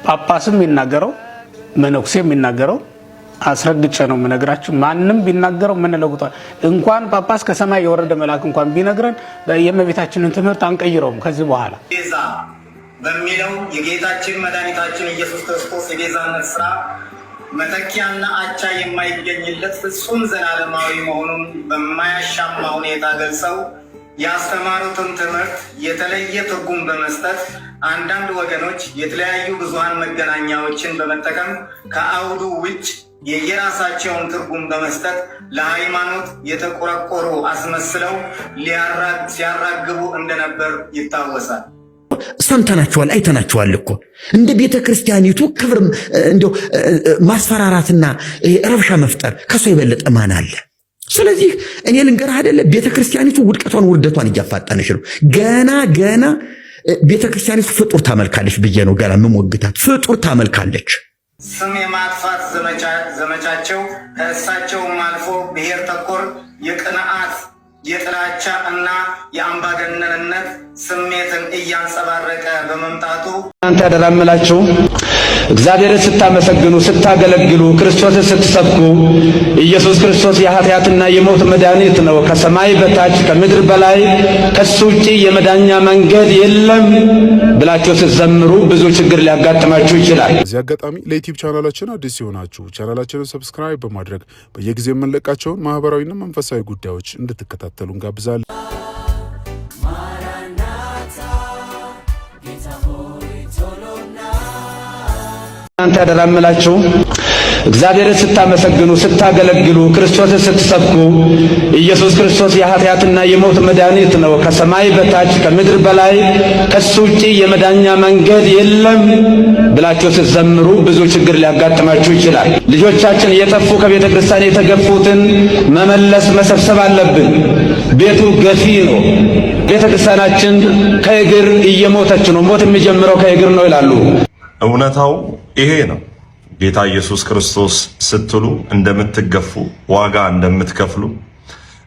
ጳጳስም የሚናገረው መነኩሴ የሚናገረው አስረግጬ ነው የምነግራችሁ። ማንም ቢናገረው ምን ለውጧል? እንኳን ጳጳስ ከሰማይ የወረደ መልአክ እንኳን ቢነግረን የእመቤታችንን ትምህርት አንቀይረውም። ከዚህ በኋላ ቤዛ በሚለው የጌታችን መድኃኒታችን ኢየሱስ ክርስቶስ የቤዛነት ስራ መተኪያና አቻ የማይገኝለት ፍጹም ዘላለማዊ መሆኑን በማያሻማ ሁኔታ ገልጸው ያስተማሩትን ትምህርት የተለየ ትርጉም በመስጠት አንዳንድ ወገኖች የተለያዩ ብዙሃን መገናኛዎችን በመጠቀም ከአውዱ ውጭ የየራሳቸውን ትርጉም በመስጠት ለሃይማኖት የተቆረቆሩ አስመስለው ሲያራግቡ እንደነበር ይታወሳል። ሰምተናቸዋል፣ አይተናቸዋል እኮ እንደ ቤተ ክርስቲያኒቱ ክብር እንደው ማስፈራራትና ረብሻ መፍጠር ከሱ የበለጠ ማን አለ? ስለዚህ እኔ ልንገርህ አይደለ ቤተ ክርስቲያኒቱ ውርደቷን እያፋጠነች ነው። ገና ቤተ ክርስቲያኒቱ ፍጡር ታመልካለች ብዬ ነው ገና የምሞግታት። ፍጡር ታመልካለች። ስም የማጥፋት ዘመቻቸው ከእሳቸውም አልፎ ብሔር ተኮር የቅንዓት የጥላቻ እና የአምባገነንነት ስሜትን እያንጸባረቀ በመምጣቱ እናንተ ያደራምላችሁ እግዚአብሔርን ስታመሰግኑ ስታገለግሉ ክርስቶስን ስትሰብኩ ኢየሱስ ክርስቶስ የኃጢአትና የሞት መድኃኒት ነው፣ ከሰማይ በታች ከምድር በላይ ከሱ ውጪ የመዳኛ መንገድ የለም ብላችሁ ስትዘምሩ ብዙ ችግር ሊያጋጥማችሁ ይችላል። እዚህ አጋጣሚ ለዩቲዩብ ቻናላችን አዲስ ሲሆናችሁ ቻናላችንን ሰብስክራይብ በማድረግ በየጊዜው የምንለቃቸውን ማህበራዊና መንፈሳዊ ጉዳዮች እንድትከታተሉ እንጋብዛለን። እናንተ ያደራምላችሁ እግዚአብሔርን ስታመሰግኑ ስታገለግሉ ክርስቶስን ስትሰብኩ ኢየሱስ ክርስቶስ የኃጢአትና የሞት መድኃኒት ነው፣ ከሰማይ በታች ከምድር በላይ ከሱ ውጪ የመዳኛ መንገድ የለም ብላችሁ ስትዘምሩ ብዙ ችግር ሊያጋጥማችሁ ይችላል። ልጆቻችን እየጠፉ ከቤተ ክርስቲያን የተገፉትን መመለስ መሰብሰብ አለብን። ቤቱ ገፊ ነው። ቤተ ክርስቲያናችን ከእግር እየሞተች ነው። ሞት የሚጀምረው ከእግር ነው ይላሉ። እውነታው ይሄ ነው። ጌታ ኢየሱስ ክርስቶስ ስትሉ እንደምትገፉ ዋጋ እንደምትከፍሉ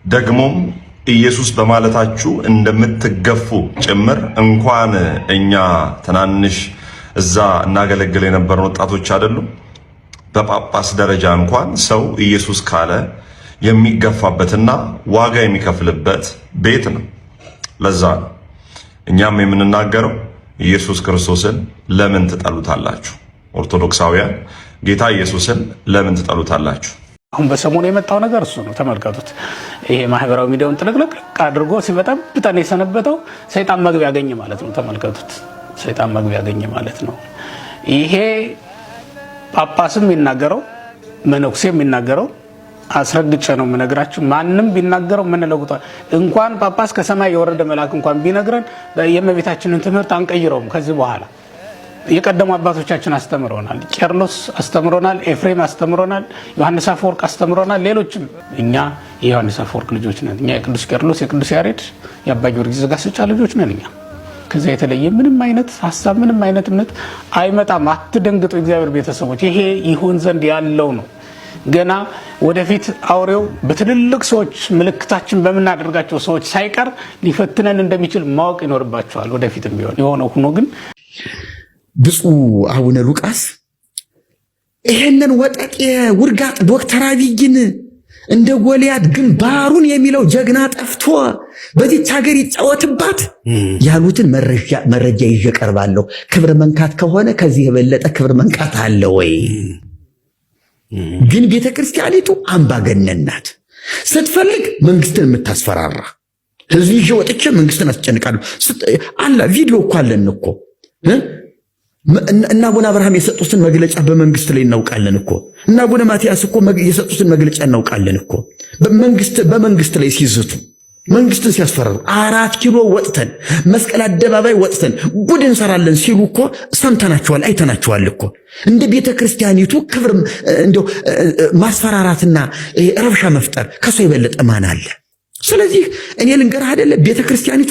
ደግሞም ኢየሱስ በማለታችሁ እንደምትገፉ ጭምር እንኳን እኛ ትናንሽ እዛ እናገለግል የነበርን ወጣቶች አይደሉም። በጳጳስ ደረጃ እንኳን ሰው ኢየሱስ ካለ የሚገፋበትና ዋጋ የሚከፍልበት ቤት ነው። ለዛ ነው እኛም የምንናገረው ኢየሱስ ክርስቶስን ለምን ትጠሉታላችሁ? ኦርቶዶክሳውያን ጌታ ኢየሱስን ለምን ትጠሉታላችሁ? አሁን በሰሞኑ የመጣው ነገር እሱ ነው። ተመልከቱት። ይሄ ማህበራዊ ሚዲያውን ጥልቅልቅ አድርጎ ሲበጠብጠን የሰነበተው ሰይጣን መግቢያ ያገኘ ማለት ነው። ተመልከቱት። ሰይጣን መግቢያ ያገኘ ማለት ነው። ይሄ ጳጳስም የሚናገረው መነኩሴ የሚናገረው አስረግጬ ነው የምነግራችሁ። ማንም ቢናገረው ምን ለውጧል? እንኳን ጳጳስ ከሰማይ የወረደ መልአክ እንኳን ቢነግረን የእመቤታችንን ትምህርት አንቀይረውም። ከዚህ በኋላ የቀደሙ አባቶቻችን አስተምሮናል። ቄርሎስ አስተምሮናል፣ ኤፍሬም አስተምሮናል፣ ዮሐንስ አፈወርቅ አስተምሮናል፣ ሌሎችም። እኛ የዮሐንስ አፈወርቅ ልጆች ነን። እኛ የቅዱስ ቄርሎስ፣ የቅዱስ ያሬድ፣ የአባ ጊዮርጊስ ዘጋስጫ ልጆች ነን። እኛ ከዛ የተለየ ምንም አይነት ሐሳብ ምንም አይነት እምነት አይመጣም። አትደንግጡ እግዚአብሔር ቤተሰቦች። ይሄ ይሁን ዘንድ ያለው ነው። ገና ወደፊት አውሬው በትልልቅ ሰዎች ምልክታችን በመናደርጋቸው ሰዎች ሳይቀር ሊፈትነን እንደሚችል ማወቅ ይኖርባቸዋል። ወደፊትም ቢሆን የሆነ ሆኖ ግን ብፁዕ አቡነ ሉቃስ ይሄንን ወጠጤ ውርጋጥ ዶክተር አብይን እንደ ጎልያድ ግንባሩን የሚለው ጀግና ጠፍቶ በዚች ሀገር ይጫወትባት ያሉትን መረጃ ይዤ ቀርባለሁ። ክብር መንካት ከሆነ ከዚህ የበለጠ ክብር መንካት አለ ወይ? ግን ቤተ ክርስቲያኒቱ አምባገነን ናት። ስትፈልግ መንግስትን የምታስፈራራ ህዝብ ይዤ ወጥቼ መንግስትን አስጨንቃለሁ አላ ቪዲዮ እኮ አለን እኮ እና አቡነ አብርሃም የሰጡትን መግለጫ በመንግስት ላይ እናውቃለን እኮ እና አቡነ ማቲያስ እኮ የሰጡትን መግለጫ እናውቃለን እኮ በመንግስት ላይ ሲዝቱ መንግስትን ሲያስፈራሩ 4 ኪሎ ወጥተን መስቀል አደባባይ ወጥተን ጉድ እንሰራለን ሲሉ እኮ ሰምተናቸዋል፣ አይተናቸዋል እኮ እንደ ቤተ ክርስቲያኒቱ ክብር እንደው ማስፈራራትና ረብሻ መፍጠር ከሱ የበለጠ ማን አለ? ስለዚህ እኔ ልንገርህ አይደለ ቤተ ክርስቲያኒቱ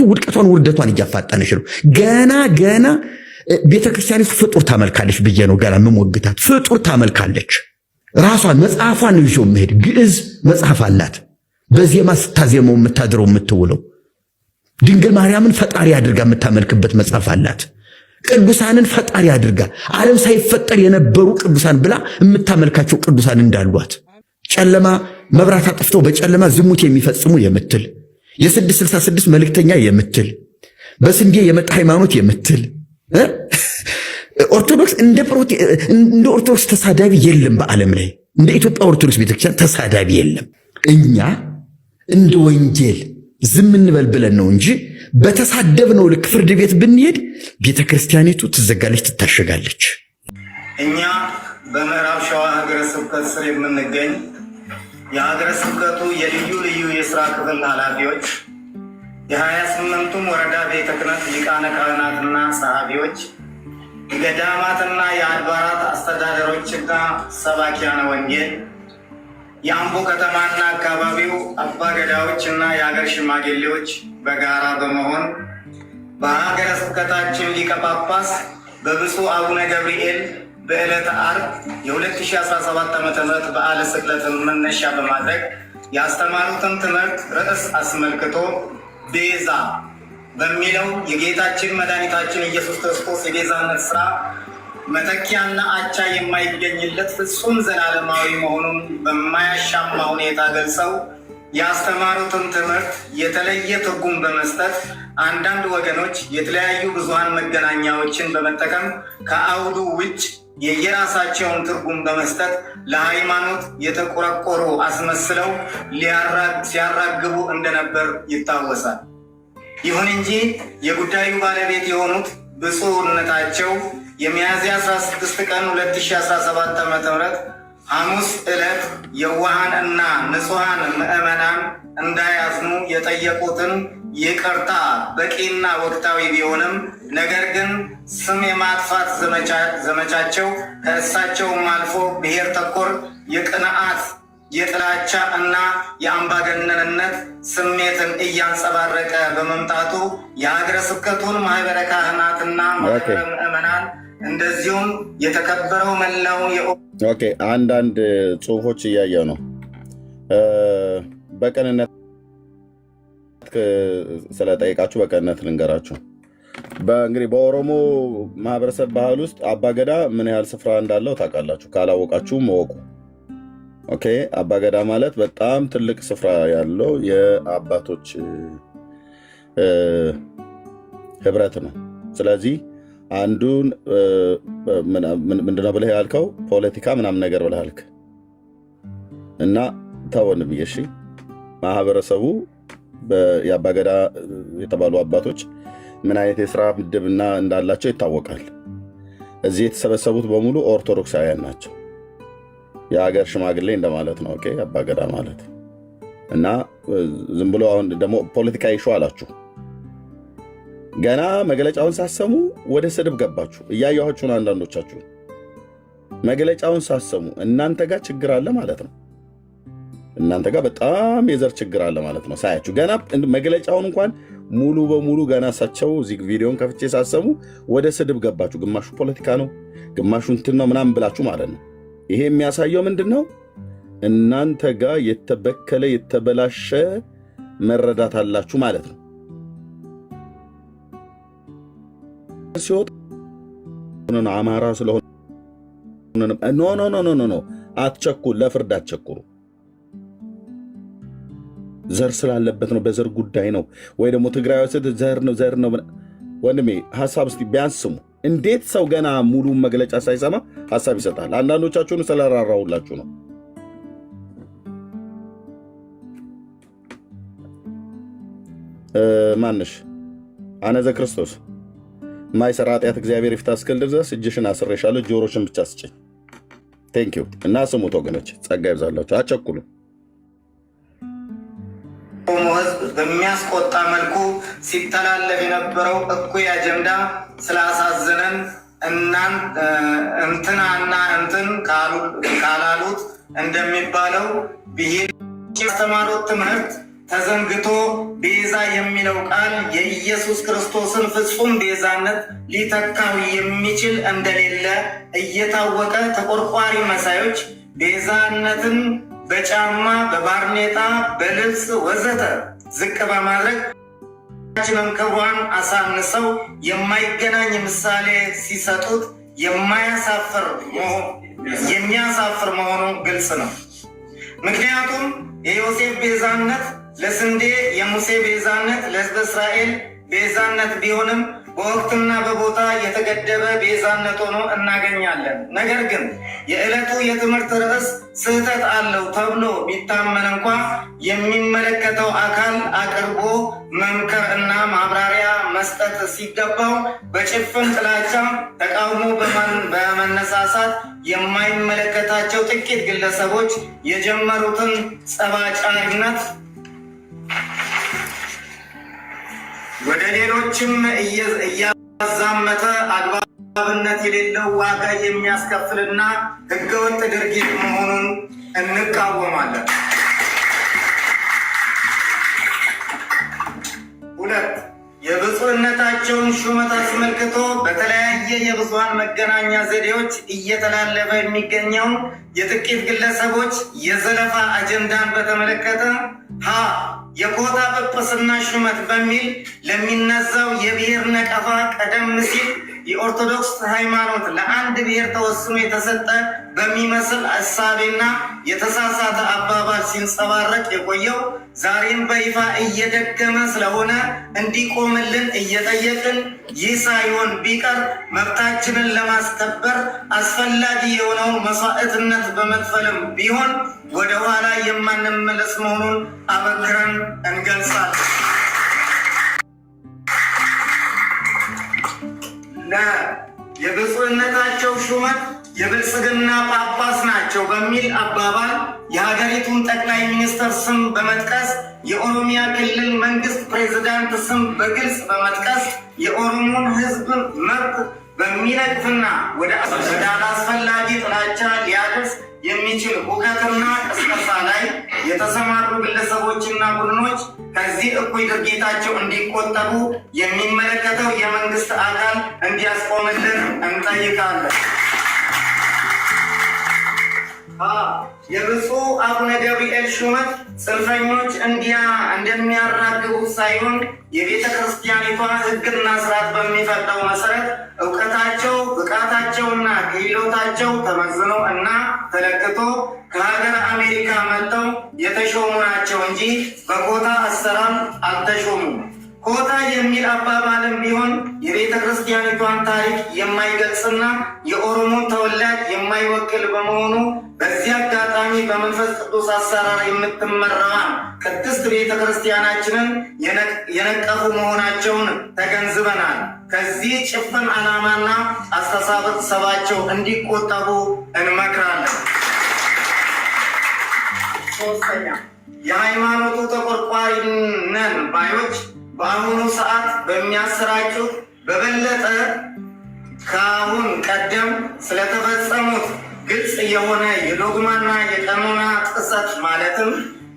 ውርደቷን እያፋጠነች ነው። ገና ቤተ ክርስቲያኒቱ ፍጡር ታመልካለች ብዬ ነው ገና የምሞግታት። ፍጡር ታመልካለች። ራሷን መጽሐፏን ነው ይዞ መሄድ። ግዕዝ መጽሐፍ አላት። በዜማ ስታዜመው የምታድረው የምትውለው ድንግል ማርያምን ፈጣሪ አድርጋ የምታመልክበት መጽሐፍ አላት። ቅዱሳንን ፈጣሪ አድርጋ ዓለም ሳይፈጠር የነበሩ ቅዱሳን ብላ የምታመልካቸው ቅዱሳን እንዳሏት ጨለማ መብራት አጥፍተው በጨለማ ዝሙት የሚፈጽሙ የምትል የ666 መልእክተኛ የምትል በስንዴ የመጣ ሃይማኖት የምትል ኦርቶዶክስ እንደ ኦርቶዶክስ ተሳዳቢ የለም በዓለም ላይ። እንደ ኢትዮጵያ ኦርቶዶክስ ቤተክርስቲያን ተሳዳቢ የለም። እኛ እንደ ወንጌል ዝም እንበል ብለን ነው እንጂ በተሳደብነው ልክ ፍርድ ቤት ብንሄድ ቤተክርስቲያኒቱ ትዘጋለች፣ ትታሸጋለች። እኛ በምዕራብ ሸዋ ሀገረ ስብከት ስር የምንገኝ የሀገረ ስብከቱ የልዩ ልዩ የሥራ ክፍል ኃላፊዎች፣ የ28ቱም ወረዳ ቤተ ክህነት ሊቃነ ካህናትና ጸሐፊዎች፣ የገዳማትና የአድባራት አስተዳደሮችና ሰባኪያነ ወንጌል፣ የአምቦ ከተማና አካባቢው አባገዳዎችና የሀገር ሽማግሌዎች በጋራ በመሆን በሀገረ ስብከታችን ሊቀ ጳጳስ በብፁዕ አቡነ ገብርኤል በዕለተ ዓርብ የ2017 ዓ.ም በዓለ ስቅለትን መነሻ በማድረግ ያስተማሩትን ትምህርት ርዕስ አስመልክቶ ቤዛ በሚለው የጌታችን መድኃኒታችን ኢየሱስ ክርስቶስ የቤዛነት ሥራ መተኪያና አቻ የማይገኝለት ፍጹም ዘላለማዊ መሆኑን በማያሻማ ሁኔታ ገልጸው ያስተማሩትን ትምህርት የተለየ ትርጉም በመስጠት አንዳንድ ወገኖች የተለያዩ ብዙሃን መገናኛዎችን በመጠቀም ከአውዱ ውጭ የየራሳቸውን ትርጉም በመስጠት ለሃይማኖት የተቆረቆሩ አስመስለው ሲያራግቡ እንደነበር ይታወሳል። ይሁን እንጂ የጉዳዩ ባለቤት የሆኑት ብፁዕነታቸው የሚያዝያ 16 ቀን 2017 ዓ.ም ሐሙስ ዕለት የዋሃን እና ንጹሐን ምዕመናን እንዳያዝኑ የጠየቁትን ይቅርታ በቂና ወቅታዊ ቢሆንም ነገር ግን ስም የማጥፋት ዘመቻቸው ከእሳቸውም አልፎ ብሔር ተኮር የቅንዓት የጥላቻ እና የአምባገነንነት ስሜትን እያንጸባረቀ በመምጣቱ የሀገረ ስብከቱን ማህበረ ካህናትና ማህበረ ምዕመናን እንደዚሁም የተከበረው መላው አንዳንድ ጽሁፎች እያየው ነው። በቅንነት ስለጠይቃችሁ በቅንነት ልንገራችሁ። እንግዲህ በኦሮሞ ማህበረሰብ ባህል ውስጥ አባገዳ ምን ያህል ስፍራ እንዳለው ታውቃላችሁ። ካላወቃችሁም እወቁ። ኦኬ፣ አባገዳ ማለት በጣም ትልቅ ስፍራ ያለው የአባቶች ህብረት ነው። ስለዚህ አንዱን ምንድነው ብለህ ያልከው ፖለቲካ ምናምን ነገር ብለህ ያልክ እና ተወን ብዬ እሺ። ማህበረሰቡ የአባገዳ የተባሉ አባቶች ምን አይነት የስራ ምድብና እንዳላቸው ይታወቃል። እዚህ የተሰበሰቡት በሙሉ ኦርቶዶክሳውያን ናቸው። የሀገር ሽማግሌ እንደማለት ነው። ኦኬ፣ አባገዳ ማለት እና ዝም ብሎ አሁን ደግሞ ፖለቲካ ይሹ አላችሁ። ገና መግለጫውን ሳሰሙ ወደ ስድብ ገባችሁ። እያያችሁ ነው። አንዳንዶቻችሁ መግለጫውን ሳሰሙ እናንተ ጋር ችግር አለ ማለት ነው። እናንተ ጋር በጣም የዘር ችግር አለ ማለት ነው። ሳያችሁ ገና መግለጫውን እንኳን ሙሉ በሙሉ ገና ሳቸው እዚህ ቪዲዮን ከፍቼ ሳሰሙ ወደ ስድብ ገባችሁ። ግማሹ ፖለቲካ ነው፣ ግማሹ እንትን ነው ምናምን ብላችሁ ማለት ነው። ይሄ የሚያሳየው ምንድን ነው? እናንተ ጋር የተበከለ የተበላሸ መረዳት አላችሁ ማለት ነው። ሲወጣ አማራ ስለሆነ ኖ አትቸኩል፣ ለፍርድ አትቸኩሩ። ዘር ስላለበት ነው፣ በዘር ጉዳይ ነው ወይ ደግሞ ትግራይ ወስድ ዘር ነው። ወንድሜ ሐሳብ እስቲ ቢያንስ ስሙ። እንዴት ሰው ገና ሙሉ መግለጫ ሳይሰማ ሐሳብ ይሰጣል? አንዳንዶቻችሁን ስለራራሁላችሁ ነው። ማንሽ አነዘ ክርስቶስ ማይሰራ ኃጢአት እግዚአብሔር ይፍታ እስክል ድረስ እጅሽን አስሬሻለሁ፣ ጆሮሽን ብቻ ስጭኝ። ቴንኪው እና ስሙት ወገኖች፣ ጸጋ ይብዛላችሁ። አቸኩሉ። ኦሮሞ ሕዝብ በሚያስቆጣ መልኩ ሲተላለፍ የነበረው እኩይ አጀንዳ ስላሳዘነን እንትናና እንትን ካላሉት እንደሚባለው ብሄር ያስተማሩት ትምህርት ተዘንግቶ ቤዛ የሚለው ቃል የኢየሱስ ክርስቶስን ፍጹም ቤዛነት ሊተካው የሚችል እንደሌለ እየታወቀ ተቆርቋሪ መሳዮች ቤዛነትን በጫማ፣ በባርኔጣ፣ በልብስ ወዘተ ዝቅ በማድረግ የእመቤታችንን ክብሯን አሳንሰው የማይገናኝ ምሳሌ ሲሰጡት የሚያሳፍር መሆኑ ግልጽ ነው። ምክንያቱም የዮሴፍ ቤዛነት ለስንዴ፣ የሙሴ ቤዛነት ለሕዝበ እስራኤል ቤዛነት ቢሆንም በወቅትና በቦታ የተገደበ ቤዛነት ሆኖ እናገኛለን። ነገር ግን የዕለቱ የትምህርት ርዕስ ስህተት አለው ተብሎ ቢታመን እንኳ የሚመለከተው አካል አቅርቦ መምከር እና ማብራሪያ መስጠት ሲገባው በጭፍን ጥላቻ ተቃውሞ በመነሳሳት የማይመለከታቸው ጥቂት ግለሰቦች የጀመሩትን ጸባጫሪነት ወደ ሌሎችም እያዛመተ አግባብነት የሌለው ዋጋ የሚያስከፍልና ሕገወጥ ድርጊት መሆኑን እንቃወማለን። 2. የብፁዕነታቸውን ሹመት አስመልክቶ በተለያየ የብዙሃን መገናኛ ዘዴዎች እየተላለፈ የሚገኘውን የጥቂት ግለሰቦች የዘለፋ አጀንዳን በተመለከተ የኮታ ጵጵስና ሹመት በሚል ለሚነዛው የብሔር ነቀፋ ቀደም ሲል የኦርቶዶክስ ሃይማኖት ለአንድ ብሔር ተወስኖ የተሰጠ በሚመስል እሳቤና የተሳሳተ አባባል ሲንጸባረቅ የቆየው ዛሬም በይፋ እየደገመ ስለሆነ እንዲቆምልን እየጠየቅን፣ ይህ ሳይሆን ቢቀር መብታችንን ለማስከበር አስፈላጊ የሆነውን መስዋዕትነት በመክፈልም ቢሆን ወደ ኋላ የማንመለስ መሆኑን አበክረን እንገልጻለን። የብፁዕነታቸው ሹመት የብልጽግና ጳጳስ ናቸው በሚል አባባል የሀገሪቱን ጠቅላይ ሚኒስትር ስም በመጥቀስ የኦሮሚያ ክልል መንግስት ፕሬዝዳንት ስም በግልጽ በመጥቀስ የኦሮሞን ሕዝብ መብት በሚነቅፍና ወደ አላስፈላጊ ጥላቻ ሊያደርስ የሚችል ሁከትና ቅስቀሳ ላይ የተሰማሩ ግለሰቦችና ቡድኖች ከዚህ እኩይ ድርጊታቸው እንዲቆጠቡ የሚመለከተው የመንግስት አካል እንዲያስቆምልን እንጠይቃለን። የብፁዕ አቡነ ገብርኤል ሹመት ጽንፈኞች እንደሚያራግቡት ሳይሆን የቤተ ክርስቲያኒቷ ሕግና ስርዓት በሚፈቅደው መሰረት እውቀታቸው፣ ብቃታቸውና ክህሎታቸው ተመዝኖ እና ተለክቶ ከሀገር አሜሪካ መጥተው የተሾሙ ናቸው እንጂ በኮታ አሰራር አልተሾሙም። ኮታ የሚል አባባልም ቢሆን የቤተ ክርስቲያኒቷን ታሪክ የማይገልጽና የኦሮሞን ተወላጅ የማይወክል በመሆኑ በዚህ አጋጣሚ በመንፈስ ቅዱስ አሰራር የምትመራዋን ቅድስት ቤተ ክርስቲያናችንን የነቀፉ መሆናቸውን ተገንዝበናል። ከዚህ ጭፍን ዓላማና አስተሳሰባቸው እንዲቆጠቡ እንመክራለን። 3. የሃይማኖቱ ተቆርቋሪ ነን ባዮች በአሁኑ ሰዓት በሚያሰራጩት በበለጠ ከአሁን ቀደም ስለተፈጸሙት ግልጽ የሆነ የዶግማና የቀኖና ጥሰት ማለትም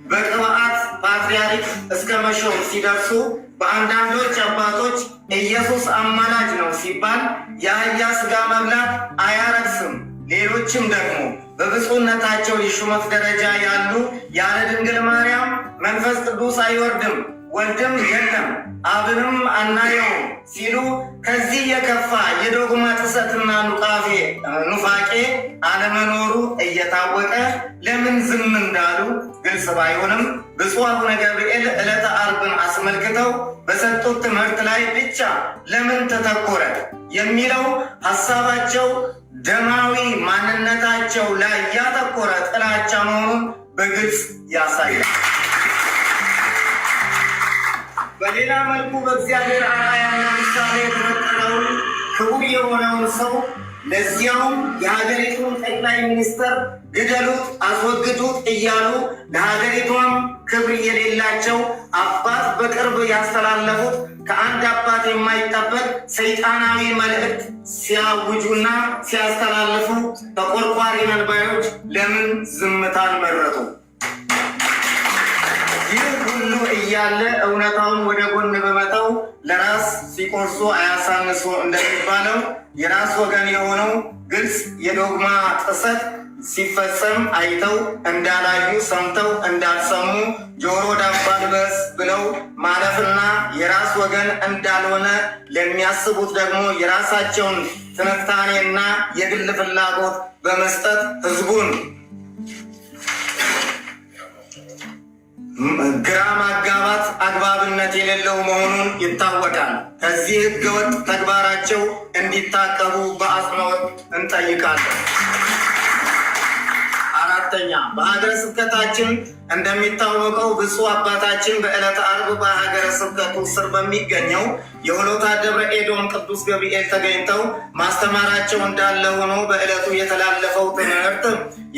በቅብዓት ፓትርያርክ እስከ መሾም ሲደርሱ በአንዳንዶች አባቶች ኢየሱስ አማላጅ ነው ሲባል የአህያ ስጋ መብላት አያረክስም፣ ሌሎችም ደግሞ በብፁዕነታቸው የሹመት ደረጃ ያሉ ያለ ድንግል ማርያም መንፈስ ቅዱስ አይወርድም፣ ወልድም የለም፣ አብንም አናየውም ሲሉ ከዚህ የከፋ የዶግማ ጥሰትና ኑፋቄ አለመኖሩ እየታወቀ ለምን ዝም እንዳሉ ግልጽ ባይሆንም ብፁዕ አቡነ ገብርኤል ዕለተ ዓርብን አስመልክተው በሰጡት ትምህርት ላይ ብቻ ለምን ተተኮረ የሚለው ሀሳባቸው ደማዊ ማንነታቸው ላይ ያተኮረ ጥላቻ መሆኑን በግልጽ ያሳያል። በሌላ መልኩ በእግዚአብሔር አርአያና ምሳሌ የተፈጠረውን ክቡር የሆነውን ሰው ለዚያውም የሀገሪቱን ጠቅላይ ሚኒስትር ግደሉት፣ አስወግዱት እያሉ ለሀገሪቷም ክብር የሌላቸው አባት በቅርብ ያስተላለፉት ከአንድ አባት የማይጠበቅ ሰይጣናዊ መልእክት ሲያውጁና ሲያስተላልፉ ተቆርቋሪ ነን ባዮች ለምን ዝምታን መረጡ? ይህ ሁሉ እያለ እውነታውን ወደ ጎን በመተው ለራስ ሲቆርሱ አያሳንሱ እንደሚባለው የራስ ወገን የሆነው ግልጽ የዶግማ ጥሰት ሲፈጸም አይተው እንዳላዩ ሰምተው እንዳልሰሙ ጆሮ ዳባ ልበስ ብለው ማለፍና የራስ ወገን እንዳልሆነ ለሚያስቡት ደግሞ የራሳቸውን ትንታኔና የግል ፍላጎት በመስጠት ህዝቡን ግራ ማጋባት አግባብነት የሌለው መሆኑን ይታወቃል። ከዚህ ህገወጥ ተግባራቸው እንዲታቀቡ በአጽንኦት እንጠይቃለን። አራተኛ፣ በሀገረ ስብከታችን እንደሚታወቀው ብፁዕ አባታችን በዕለተ ዓርብ በሀገረ ስብከቱ ስር በሚገኘው የሆሎታ ደብረ ኤዶም ቅዱስ ገብርኤል ተገኝተው ማስተማራቸው እንዳለ ሆኖ በዕለቱ የተላለፈው ትምህርት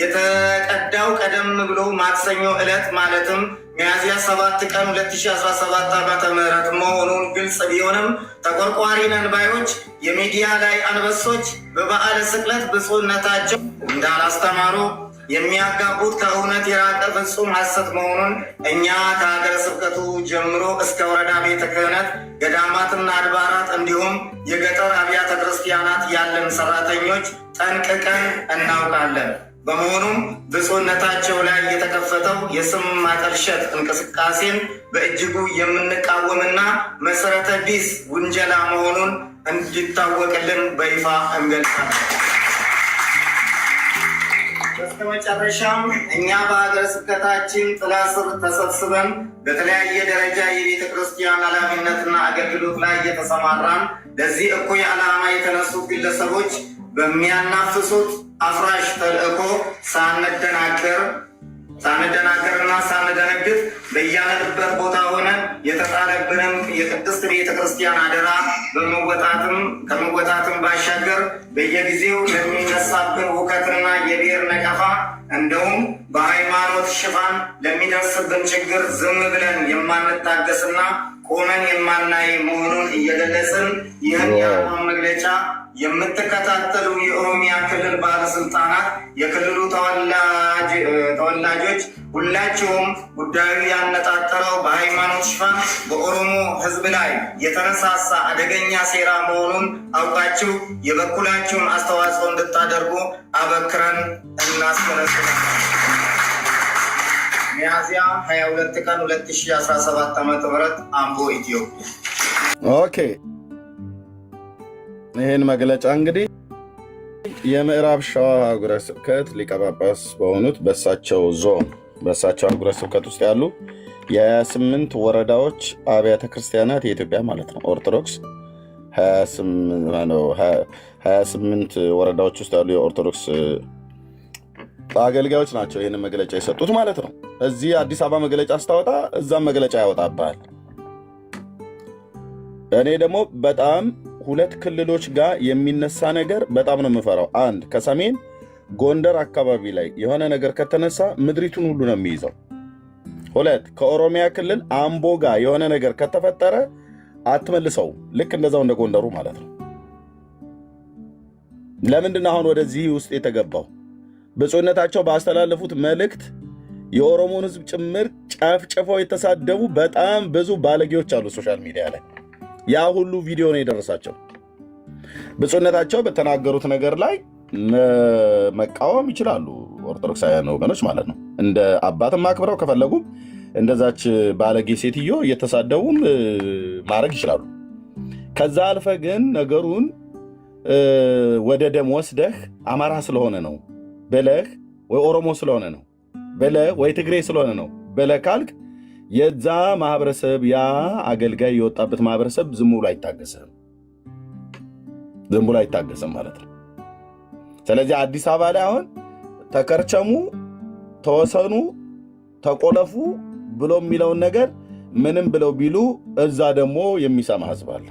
የተቀዳው ቀደም ብሎ ማክሰኞ ዕለት ማለትም ሚያዝያ 7 ቀን 2017 ዓ.ም መሆኑን ግልጽ ቢሆንም ተቆርቋሪ ነን ባዮች የሚዲያ ላይ አንበሶች በበዓለ ስቅለት ብፁዕነታቸው እንዳላስተማሩ የሚያጋቡት ከእውነት የራቀ ፍጹም ሐሰት መሆኑን እኛ ከሀገረ ስብከቱ ጀምሮ እስከ ወረዳ ቤተ ክህነት፣ ገዳማትና አድባራት እንዲሁም የገጠር አብያተ ክርስቲያናት ያለን ሰራተኞች ጠንቅቀን እናውቃለን። በመሆኑም ብፁዕነታቸው ላይ የተከፈተው የስም ማጠልሸት እንቅስቃሴን በእጅጉ የምንቃወምና መሰረተ ቢስ ውንጀላ መሆኑን እንዲታወቅልን በይፋ እንገልጻለን። በስተመጨረሻም እኛ በሀገረ ስብከታችን ጥላ ስር ተሰብስበን በተለያየ ደረጃ የቤተ ክርስቲያን ኃላፊነትና አገልግሎት ላይ እየተሰማራን ለዚህ እኩይ ዓላማ የተነሱት ግለሰቦች በሚያናፍሱት አፍራሽ ተልእኮ ሳንደናገርና ሳንደነግጥ በያለንበት ቦታ ሆነን የተጣለብንም የቅድስት ቤተ ክርስቲያን አደራ ከመወጣትም ባሻገር በየጊዜው ለሚነሳብን ሁከትና የብሔር ነቀፋ እንደውም በሃይማኖት ሽፋን ለሚደርስብን ችግር ዝም ብለን የማንታገስና ቆመን የማናይ መሆኑን እየገለጽን ይህን የአቋም መግለጫ የምትከታተሉ የኦሮሚያ ክልል ባለስልጣናት፣ የክልሉ ተወላጆች ሁላችሁም ጉዳዩ ያነጣጠረው በሃይማኖት ሽፋን በኦሮሞ ሕዝብ ላይ የተነሳሳ አደገኛ ሴራ መሆኑን አውቃችሁ የበኩላችሁን አስተዋጽኦ እንድታደርጉ አበክረን እናስገነዝባለን። ሚያዝያ 22 ቀን 2017 ዓ.ም አምቦ ኢትዮጵያ። ኦኬ፣ ይህን መግለጫ እንግዲህ የምዕራብ ሸዋ ሀገረ ስብከት ሊቀ ጳጳስ በሆኑት በእሳቸው አህጉረ ስብከት ውስጥ ያሉ የ28 ወረዳዎች አብያተ ክርስቲያናት የኢትዮጵያ ማለት ነው ኦርቶዶክስ 28 ወረዳዎች ውስጥ ያሉ የኦርቶዶክስ አገልጋዮች ናቸው ይህን መግለጫ የሰጡት ማለት ነው። እዚህ አዲስ አበባ መግለጫ ስታወጣ እዛም መግለጫ ያወጣብሃል። እኔ ደግሞ በጣም ሁለት ክልሎች ጋር የሚነሳ ነገር በጣም ነው የምፈራው። አንድ ከሰሜን ጎንደር አካባቢ ላይ የሆነ ነገር ከተነሳ ምድሪቱን ሁሉ ነው የሚይዘው። ሁለት ከኦሮሚያ ክልል አምቦ ጋር የሆነ ነገር ከተፈጠረ አትመልሰው። ልክ እንደዛው እንደ ጎንደሩ ማለት ነው። ለምንድን አሁን ወደዚህ ውስጥ የተገባው? ብፁዕነታቸው ባስተላለፉት መልእክት የኦሮሞን ሕዝብ ጭምር ጨፍጭፈው የተሳደቡ በጣም ብዙ ባለጌዎች አሉ ሶሻል ሚዲያ ላይ። ያ ሁሉ ቪዲዮ ነው የደረሳቸው። ብፁዕነታቸው በተናገሩት ነገር ላይ መቃወም ይችላሉ ኦርቶዶክሳውያን ወገኖች ማለት ነው። እንደ አባትም አክብረው ከፈለጉም እንደዛች ባለጌ ሴትዮ እየተሳደቡም ማድረግ ይችላሉ። ከዛ አልፈ ግን ነገሩን ወደ ደም ወስደህ አማራ ስለሆነ ነው በለህ ወይ ኦሮሞ ስለሆነ ነው በለህ ወይ ትግሬ ስለሆነ ነው በለህ ካልክ የዛ ማህበረሰብ ያ አገልጋይ የወጣበት ማህበረሰብ ዝም ብሎ አይታገስም ማለት ነው። ስለዚህ አዲስ አበባ ላይ አሁን ተከርቸሙ፣ ተወሰኑ፣ ተቆለፉ ብሎ የሚለውን ነገር ምንም ብለው ቢሉ እዛ ደግሞ የሚሰማ ህዝብ አለ።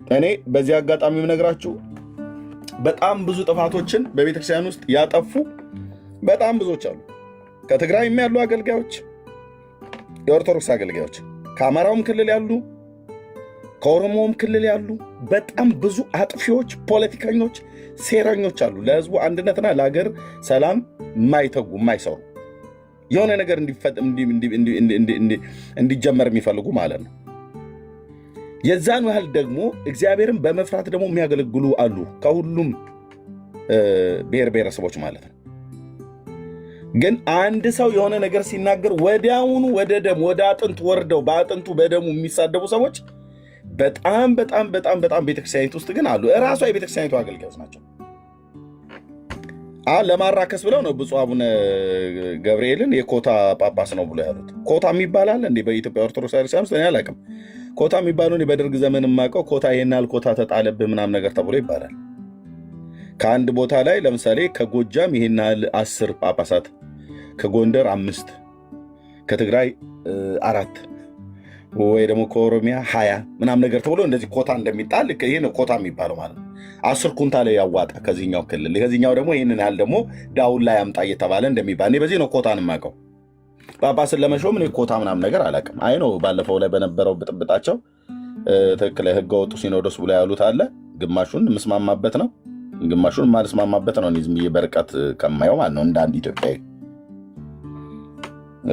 እኔ በዚህ አጋጣሚ የምነግራችሁ በጣም ብዙ ጥፋቶችን በቤተክርስቲያን ውስጥ ያጠፉ በጣም ብዙዎች አሉ። ከትግራይም ያሉ አገልጋዮች፣ የኦርቶዶክስ አገልጋዮች፣ ከአማራውም ክልል ያሉ፣ ከኦሮሞውም ክልል ያሉ በጣም ብዙ አጥፊዎች፣ ፖለቲከኞች፣ ሴረኞች አሉ። ለህዝቡ አንድነትና ለሀገር ሰላም የማይተጉ የማይሰሩ የሆነ ነገር እንዲጀመር የሚፈልጉ ማለት ነው። የዛን ያህል ደግሞ እግዚአብሔርን በመፍራት ደግሞ የሚያገለግሉ አሉ። ከሁሉም ብሔር ብሔረሰቦች ማለት ነው። ግን አንድ ሰው የሆነ ነገር ሲናገር ወዲያውኑ ወደ ደም ወደ አጥንት ወርደው በአጥንቱ በደሙ የሚሳደቡ ሰዎች በጣም በጣም በጣም በጣም ቤተክርስቲያኒት ውስጥ ግን አሉ። እራሷ የቤተክርስቲያኒቱ አገልጋዮች ናቸው። ለማራከስ ብለው ነው ብፁዕ አቡነ ገብርኤልን የኮታ ጳጳስ ነው ብሎ ያሉት። ኮታ የሚባላል እንዴ በኢትዮጵያ ኦርቶዶክስ ክርስቲያን ውስጥ? እኔ አላውቅም። ኮታ የሚባለውን በደርግ ዘመን የማውቀው ኮታ ይሄን ያህል ኮታ ተጣለብህ ምናምን ነገር ተብሎ ይባላል። ከአንድ ቦታ ላይ ለምሳሌ ከጎጃም ይሄን ያህል 10 ጳጳሳት፣ ከጎንደር 5፣ ከትግራይ 4 ወይ ደግሞ ከኦሮሚያ 20 ምናምን ነገር ተብሎ እንደዚህ ኮታ እንደሚጣል ይሄ ነው ኮታ የሚባለው ማለት ነው። 10 ኩንታል ያዋጣ ከዚህኛው ክልል ከዚህኛው ደግሞ ይህንን ያህል ደግሞ ዳውን ላይ አምጣ እየተባለ እንደሚባል እኔ በዚህ ነው ኮታን የማውቀው። ጳጳስን ለመሾም እኔ ኮታ ምናምን ነገር አላውቅም። አይ ነው ባለፈው ላይ በነበረው ብጥብጣቸው ትክክል ህገ ወጡ ሲኖዶስ ብሎ ያሉት አለ። ግማሹን የምስማማበት ነው፣ ግማሹን የማልስማማበት ነው። ዝም ብዬ በርቀት ከማየው ማለት ነው እንደ አንድ ኢትዮጵያዊ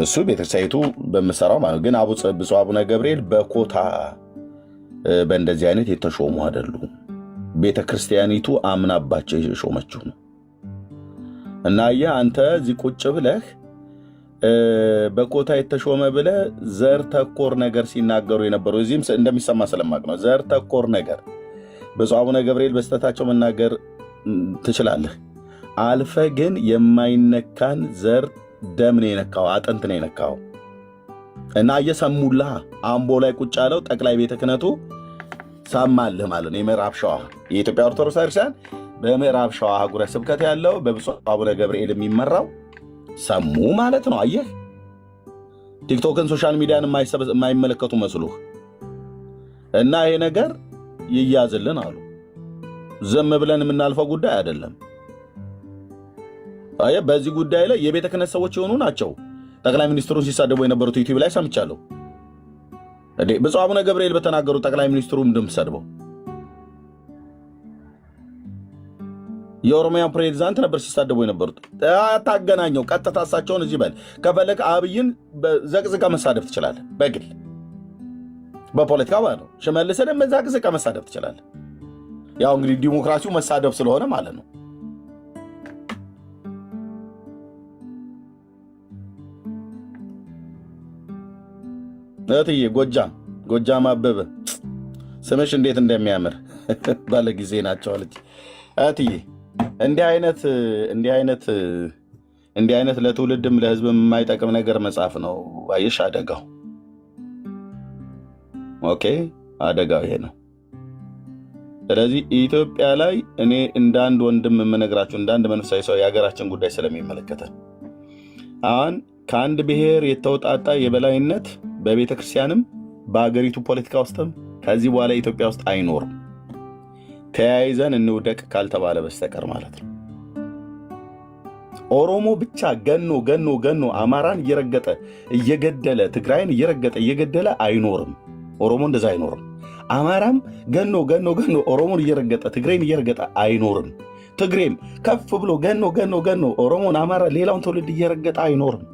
እሱ ቤተክርስቲያኒቱ በምሰራው ማለት ግን ብፁዕ አቡነ ገብርኤል በኮታ በእንደዚህ አይነት የተሾሙ አይደሉም። ቤተክርስቲያኒቱ አምናባቸው የሾመችው ነው። እና አንተ እዚህ ቁጭ ብለህ በኮታ የተሾመ ብለህ ዘር ተኮር ነገር ሲናገሩ የነበሩ እዚህም እንደሚሰማ ስለማቅ ነው። ዘር ተኮር ነገር ብፁዕ አቡነ ገብርኤል በስተታቸው መናገር ትችላለህ። አልፈ ግን የማይነካን ዘር ደም ነው የነካው፣ አጥንት ነው የነካው። እና እየሰሙላ አምቦ ላይ ቁጭ ያለው ጠቅላይ ቤተ ክህነቱ ሰማልህ ማለት ነው። የምዕራብ ሸዋ የኢትዮጵያ ኦርቶዶክስ ክርስቲያን በምዕራብ ሸዋ አህጉረ ስብከት ያለው በብፁዕ አቡነ ገብርኤል የሚመራው ሰሙ ማለት ነው። አየህ፣ ቲክቶክን ሶሻል ሚዲያን የማይመለከቱ መስሉህ እና ይሄ ነገር ይያዝልን አሉ። ዝም ብለን የምናልፈው ጉዳይ አይደለም። አየህ፣ በዚህ ጉዳይ ላይ የቤተ ክህነት ሰዎች የሆኑ ናቸው ጠቅላይ ሚኒስትሩን ሲሳደቡ የነበሩት ዩቲዩብ ላይ ሰምቻለሁ። ብፁዕ አቡነ ገብርኤል በተናገሩ ጠቅላይ ሚኒስትሩ እንደምትሰድበው የኦሮሚያ ፕሬዚዳንት ነበር ሲሳደቡ የነበሩት። ታገናኘው ቀጥታ እሳቸውን እዚህ በል። ከፈለግ አብይን ዘቅዝቃ መሳደብ ትችላለህ፣ በግል በፖለቲካ ማለት ነው። ሽመልስንም ዘቅዝቃ መሳደብ ትችላለህ። ያው እንግዲህ ዲሞክራሲው መሳደብ ስለሆነ ማለት ነው። እትዬ ጎጃም አበበ ስምሽ እንዴት እንደሚያምር ባለ ጊዜ ናቸው አለች። እትዬ እንዲህ አይነት ለትውልድም ለሕዝብም የማይጠቅም ነገር መጽሐፍ ነው። አየሽ አደጋው። ኦኬ አደጋው ይሄ ነው። ስለዚህ ኢትዮጵያ ላይ እኔ እንደ አንድ ወንድም የምነግራችሁ እንደ አንድ መንፈሳዊ ሰው የሀገራችን ጉዳይ ስለሚመለከተን አሁን ከአንድ ብሔር የተውጣጣ የበላይነት በቤተ ክርስቲያንም በሀገሪቱ ፖለቲካ ውስጥም ከዚህ በኋላ ኢትዮጵያ ውስጥ አይኖርም። ተያይዘን እንውደቅ ካልተባለ በስተቀር ማለት ነው። ኦሮሞ ብቻ ገኖ አማራን እየረገጠ እየገደለ ትግራይን እየረገጠ እየገደለ አይኖርም። ኦሮሞ እንደዛ አይኖርም። አማራም ገኖ ኦሮሞን እየረገጠ ትግራይን እየረገጠ አይኖርም። ትግሬም ከፍ ብሎ ገኖ ኦሮሞን አማራ ሌላውን ትውልድ እየረገጠ አይኖርም።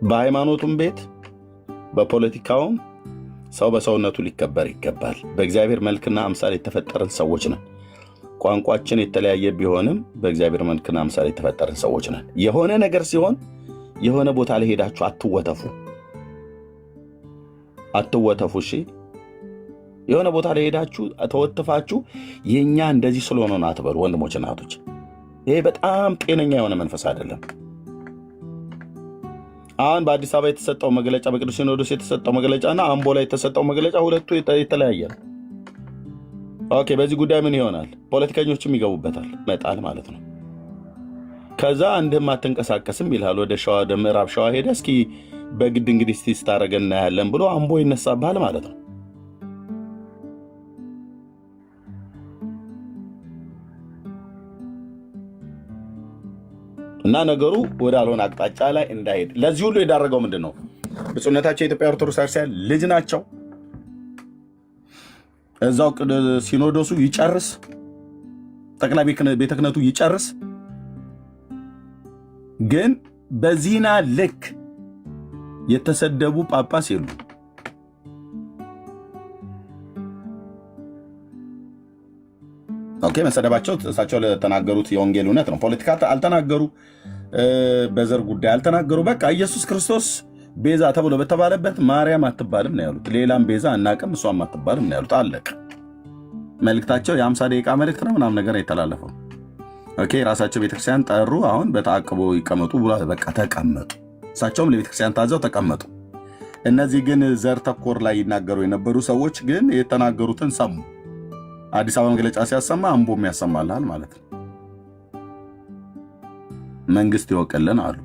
በሃይማኖቱም ቤት በፖለቲካውም ሰው በሰውነቱ ሊከበር ይገባል። በእግዚአብሔር መልክና አምሳል የተፈጠረን ሰዎች ነን። ቋንቋችን የተለያየ ቢሆንም በእግዚአብሔር መልክና አምሳል የተፈጠረን ሰዎች ነን። የሆነ ነገር ሲሆን የሆነ ቦታ ላይ ሄዳችሁ አትወተፉ። እሺ፣ የሆነ ቦታ ላይ ሄዳችሁ ተወትፋችሁ የኛ እንደዚህ ስለሆነ ነው አትበሉ። ወንድሞች እናቶች፣ ይሄ በጣም ጤነኛ የሆነ መንፈስ አይደለም። አሁን በአዲስ አበባ የተሰጠው መግለጫ፣ በቅዱስ ሲኖዶስ የተሰጠው መግለጫ እና አምቦ ላይ የተሰጠው መግለጫ ሁለቱ የተለያየ ነው። ኦኬ፣ በዚህ ጉዳይ ምን ይሆናል? ፖለቲከኞችም ይገቡበታል፣ መጣል ማለት ነው። ከዛ አንድም አትንቀሳቀስም ይልሃል። ወደ ምዕራብ ሸዋ ሄደ እስኪ በግድ እንግዲህ እስቲ ስታረገን እናያለን ብሎ አምቦ ይነሳብሃል ማለት ነው። እና ነገሩ ወዳልሆነ አቅጣጫ ላይ እንዳይሄድ ለዚህ ሁሉ የዳረገው ምንድን ነው? ብፁዕነታቸው የኢትዮጵያ ኦርቶዶክስ ክርስቲያን ልጅ ናቸው። እዛው ሲኖዶሱ ይጨርስ፣ ጠቅላይ ቤተ ክህነቱ ይጨርስ። ግን በዚህና ልክ የተሰደቡ ጳጳስ የሉ። ኦኬ መሰደባቸው እሳቸው ለተናገሩት የወንጌል እውነት ነው። ፖለቲካ አልተናገሩ፣ በዘር ጉዳይ አልተናገሩ። በቃ ኢየሱስ ክርስቶስ ቤዛ ተብሎ በተባለበት ማርያም አትባልም ነው ያሉት። ሌላም ቤዛ አናቅም፣ እሷም አትባልም ነው ያሉት። አለቅ መልእክታቸው የ50 ደቂቃ መልእክት ነው ምናምን ነገር የተላለፈው። ኦኬ ራሳቸው ቤተክርስቲያን ጠሩ። አሁን በተአቅቦ ይቀመጡ ብሏል። በቃ ተቀመጡ። እሳቸውም ለቤተክርስቲያን ታዘው ተቀመጡ። እነዚህ ግን ዘር ተኮር ላይ ይናገሩ የነበሩ ሰዎች ግን የተናገሩትን ሰሙ። አዲስ አበባ መግለጫ ሲያሰማ አምቦም ያሰማልሃል ማለት ነው። መንግስት ይወቅልን አሉ።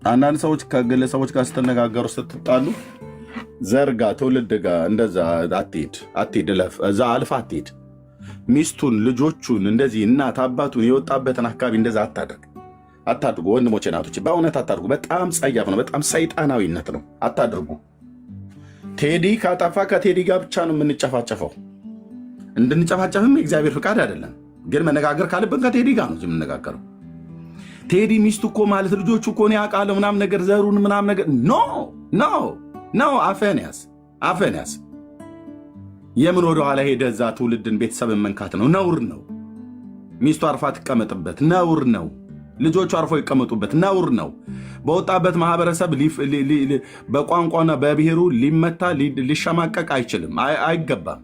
አንዳንድ ሰዎች ከግለሰቦች ጋር ስትነጋገሩ ስትጣሉ ዘርጋ ትውልድ ጋር እንደዛ አትሄድ እለፍ፣ እዛ አልፋ አትሄድ። ሚስቱን ልጆቹን እንደዚህ እናት አባቱን የወጣበትን አካባቢ እንደዛ አታድርጉ። ወንድሞቼ ናቶች በእውነት አታድርጉ። በጣም ጸያፍ ነው። በጣም ሰይጣናዊነት ነው። አታድርጉ። ቴዲ ካጠፋ ከቴዲ ጋር ብቻ ነው የምንጨፋጨፈው። እንድንጨፋጨፍም የእግዚአብሔር ፍቃድ አይደለም። ግን መነጋገር ካለብን ከቴዲ ጋር ነው የምንነጋገረው። ቴዲ ሚስቱ እኮ ማለት ልጆቹ እኮ ነው ያውቃለሁ ምናምን ነገር ዘሩን ምናምን ነገር ኖ አፈን ያዝ። የምን ወደኋላ ሄደ እዛ ትውልድን ቤተሰብን መንካት ነው። ነውር ነው። ሚስቱ አርፋ ትቀመጥበት ነውር ነው። ልጆቹ አርፎ ይቀመጡበት ነውር ነው። በወጣበት ማህበረሰብ በቋንቋና በብሔሩ ሊመታ ሊሸማቀቅ አይችልም፣ አይገባም።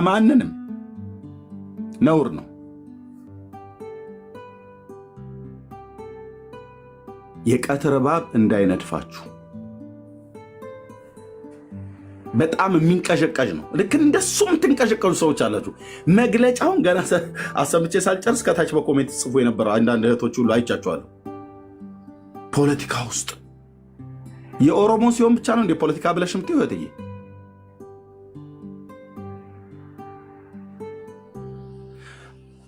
ማንንም ነውር ነው። የቀትር እባብ እንዳይነድፋችሁ። በጣም የሚንቀሸቀሽ ነው። ልክ እንደሱ የምትንቀሸቀሹ ሰዎች አላችሁ። መግለጫውን ገና አሰምቼ ሳልጨርስ ከታች በኮሜንት ጽፎ የነበረው አንዳንድ እህቶች ሁሉ አይቻችኋለሁ። ፖለቲካ ውስጥ የኦሮሞ ሲሆን ብቻ ነው እንደ ፖለቲካ ብለሽ ምትይው እህትዬ?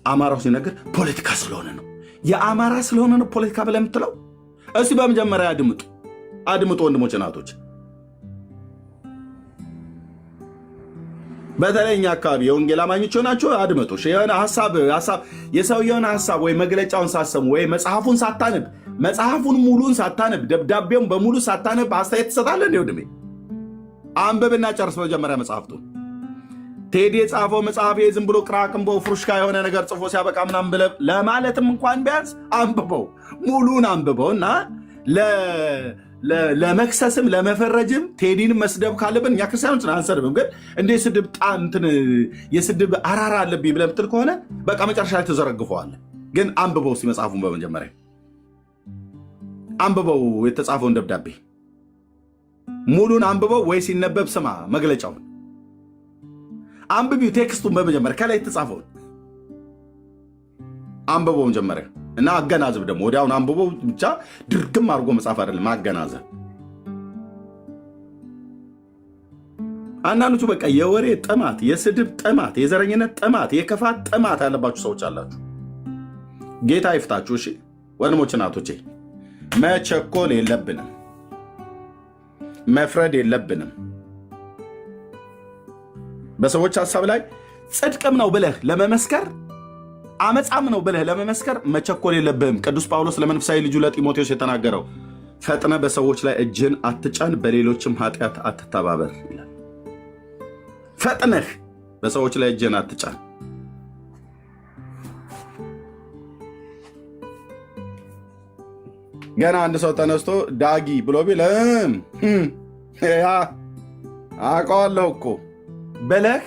አማራው ሲነገር ፖለቲካ ስለሆነ ነው፣ የአማራ ስለሆነ ነው ፖለቲካ ብለህ የምትለው? እስቲ በመጀመሪያ አድምጡ ወንድሞች እናቶች። በተለይኛ አካባቢ የወንጌል አማኞች ሆናችሁ አድምጡ። የሆነ ሐሳብ የሰውየውን ሐሳብ ወይ መግለጫውን ሳሰሙ ወይ መጽሐፉን ሳታነብ መጽሐፉን ሙሉን ሳታነብ ደብዳቤውን በሙሉ ሳታነብ አስተያየት ትሰጣለህ እንዴ? ወንድሜ አንብብና ጨርስ መጀመሪያ መጽሐፍቱን። ቴዲ የጻፈው መጽሐፍ ዝም ብሎ ቅራቅንቦ ፍሩሽካ የሆነ ነገር ጽፎ ሲያበቃ ምናምን ብለህ ለማለትም እንኳን ቢያንስ አንብበው፣ ሙሉን አንብበውና ለመክሰስም ለመፈረጅም ቴዲን መስደብ ካለብን እኛ ክርስቲያኖች አንሰድብም። ግን እንደ ስድብ የስድብ አራራ አለብኝ ብለህ ብትል ከሆነ በቃ መጨረሻ ላይ ተዘረግፈዋለህ። ግን አንብበው መጽሐፉን በመጀመሪያ አንብበው፣ የተጻፈውን ደብዳቤ ሙሉን አንብበው፣ ወይ ሲነበብ ስማ መግለጫውን አንብቢው። ቴክስቱን በመጀመሪያ ከላይ የተጻፈውን አንብበው መጀመሪያ እና አገናዝብ። ደግሞ ወዲያውን አንብበው ብቻ ድርግም አድርጎ መጻፍ አይደለም፣ አገናዘብ። አንዳንዶቹ በቃ የወሬ ጥማት፣ የስድብ ጥማት፣ የዘረኝነት ጥማት፣ የክፋት ጥማት ያለባችሁ ሰዎች አላችሁ። ጌታ ይፍታችሁ። እሺ ወንድሞች እናቶቼ፣ መቸኮል የለብንም፣ መፍረድ የለብንም። በሰዎች ሐሳብ ላይ ጽድቅም ነው ብለህ ለመመስከር አመፃም ነው ብለህ ለመመስከር መቸኮል የለብህም። ቅዱስ ጳውሎስ ለመንፈሳዊ ልጁ ለጢሞቴዎስ የተናገረው ፈጥነ በሰዎች ላይ እጅን አትጫን፣ በሌሎችም ኃጢአት አትተባበር ይላል። ፈጥነህ በሰዎች ላይ እጅን አትጫን። ገና አንድ ሰው ተነስቶ ዳጊ ብሎ ቢልም አውቀዋለሁ እኮ በለህ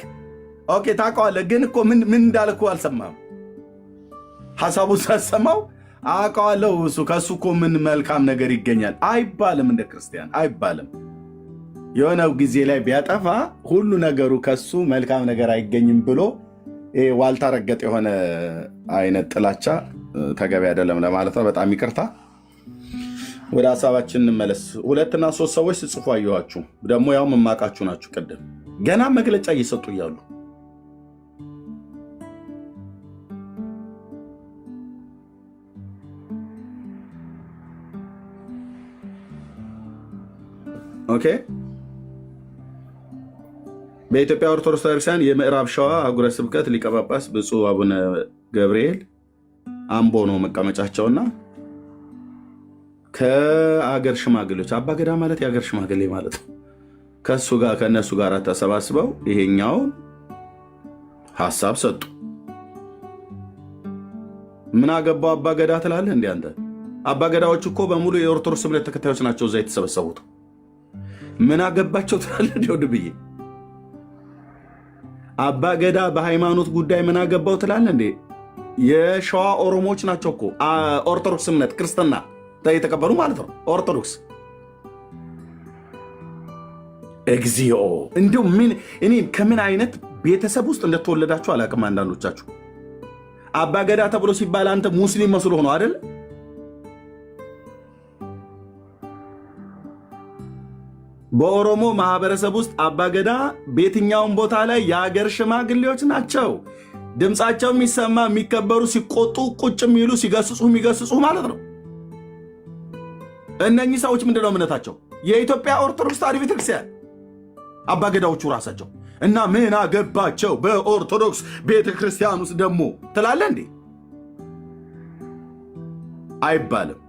ኦኬ፣ ታውቀዋለህ፣ ግን እኮ ምን እንዳልኩ አልሰማም። ሐሳቡን ሳሰማው አውቀዋለሁ፣ እሱ ከእሱ እኮ ምን መልካም ነገር ይገኛል አይባልም። እንደ ክርስቲያን አይባልም። የሆነው ጊዜ ላይ ቢያጠፋ ሁሉ ነገሩ ከሱ መልካም ነገር አይገኝም ብሎ ዋልታ ረገጥ የሆነ አይነት ጥላቻ ተገቢ አይደለም ለማለት ነው። በጣም ይቅርታ። ወደ ሐሳባችን እንመለስ። 2 እና 3 ሰዎች ስጽፉ አየኋችሁ። ደግሞ ያው መማቃችሁ ናችሁ። ቅድም ገና መግለጫ እየሰጡ እያሉ ኦኬ። በኢትዮጵያ ኦርቶዶክስ ቤተክርስቲያን የምዕራብ ሸዋ አህጉረ ስብከት ሊቀ ጳጳስ ብፁዕ አቡነ ገብርኤል አምቦ ነው መቀመጫቸውና ከአገር ሽማግሌዎች አባገዳ ማለት የአገር ሽማግሌ ማለት ነው። ከእነሱ ጋር ተሰባስበው ይሄኛውን ሐሳብ ሰጡ። ምን አገባው አባገዳ ትላለህ እንዴ አንተ? አባገዳዎች እኮ በሙሉ የኦርቶዶክስ እምነት ተከታዮች ናቸው እዛ የተሰበሰቡት። ምን አገባቸው ትላለህ እንዴ ወድብዬ? አባገዳ በሃይማኖት ጉዳይ ምን አገባው ትላለህ እንዴ? የሸዋ ኦሮሞዎች ናቸው እኮ ኦርቶዶክስ እምነት ክርስትና የተቀበሉ ማለት ነው። ኦርቶዶክስ እግዚኦ! እንዲሁ እኔ ከምን አይነት ቤተሰብ ውስጥ እንደተወለዳችሁ አላውቅም። አንዳንዶቻችሁ አባገዳ ተብሎ ሲባል አንተ ሙስሊም መስሎ ሆኖ አይደል? በኦሮሞ ማህበረሰብ ውስጥ አባገዳ በየትኛውም ቦታ ላይ የሀገር ሽማግሌዎች ናቸው። ድምፃቸው የሚሰማ የሚከበሩ፣ ሲቆጡ ቁጭ የሚሉ፣ ሲገስጹ የሚገስጹ ማለት ነው። እነኚህ ሰዎች ምንድነው እምነታቸው? የኢትዮጵያ ኦርቶዶክስ ተዋሕዶ ቤተክርስቲያን አባገዳዎቹ ራሳቸው እና ምን አገባቸው በኦርቶዶክስ ቤተክርስቲያን ውስጥ ደግሞ ትላለህ እንዴ? አይባልም።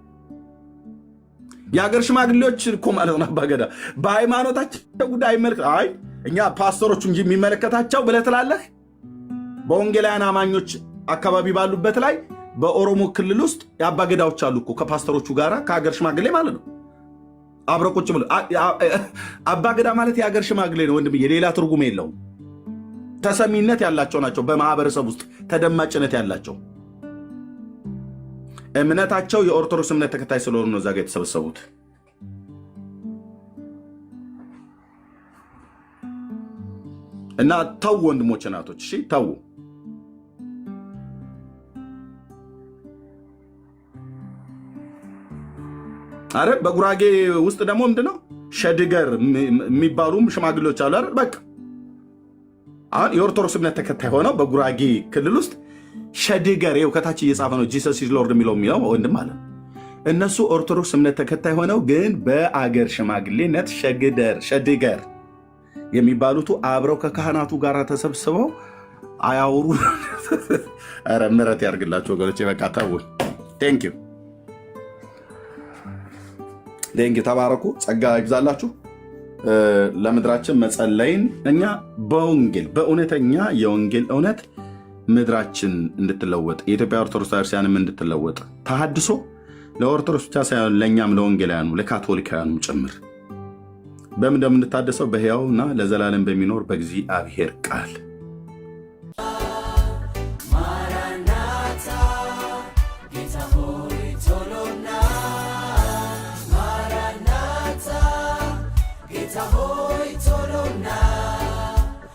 የሀገር ሽማግሌዎች እኮ ማለት ነው አባገዳ በሃይማኖታቸው ጉዳይ አይ እኛ ፓስተሮቹ እንጂ የሚመለከታቸው ብለህ ትላለህ። በወንጌላውያን አማኞች አካባቢ ባሉበት ላይ በኦሮሞ ክልል ውስጥ የአባገዳዎች አሉ እኮ ከፓስተሮቹ ጋር ከሀገር ሽማግሌ ማለት ነው አብረው ቁጭ ብለው። አባገዳ ማለት የሀገር ሽማግሌ ነው ወንድምዬ፣ ሌላ ትርጉም የለውም። ተሰሚነት ያላቸው ናቸው፣ በማህበረሰብ ውስጥ ተደማጭነት ያላቸው። እምነታቸው የኦርቶዶክስ እምነት ተከታይ ስለሆኑ ነው እዛ ጋ የተሰበሰቡት። እና ተው ወንድሞች እናቶች፣ እሺ ተው። አረ በጉራጌ ውስጥ ደግሞ ምንድነው ሸድገር የሚባሉም ሽማግሌዎች አሉ አይደል? በቃ አሁን የኦርቶዶክስ እምነት ተከታይ ሆነው በጉራጌ ክልል ውስጥ ሸድገር ይኸው ከታች እየጻፈ ነው ጂሰስ ኢዝ ሎርድ የሚለው ወንድም አለ። እነሱ ኦርቶዶክስ እምነት ተከታይ ሆነው ግን በአገር ሽማግሌነት ሸድገር የሚባሉት አብረው ከካህናቱ ጋር ተሰብስበው አያወሩ። አረ ምሕረት ያርግላችሁ ወገኖቼ፣ በቃ ተው። ቴንኪው ተባረኩ፣ ጸጋ ይብዛላችሁ። ለምድራችን መጸለይን እኛ በወንጌል በእውነተኛ የወንጌል እውነት ምድራችን እንድትለወጥ የኢትዮጵያ ኦርቶዶክስ ክርስቲያንም እንድትለወጥ ተሐድሶ ለኦርቶዶክስ ብቻ ሳይሆን ለእኛም ለወንጌላውያኑ ለካቶሊካውያኑ ጭምር በምን እንደምንታደሰው በሕያውና ለዘላለም በሚኖር በእግዚአብሔር ቃል Maranatha, Gita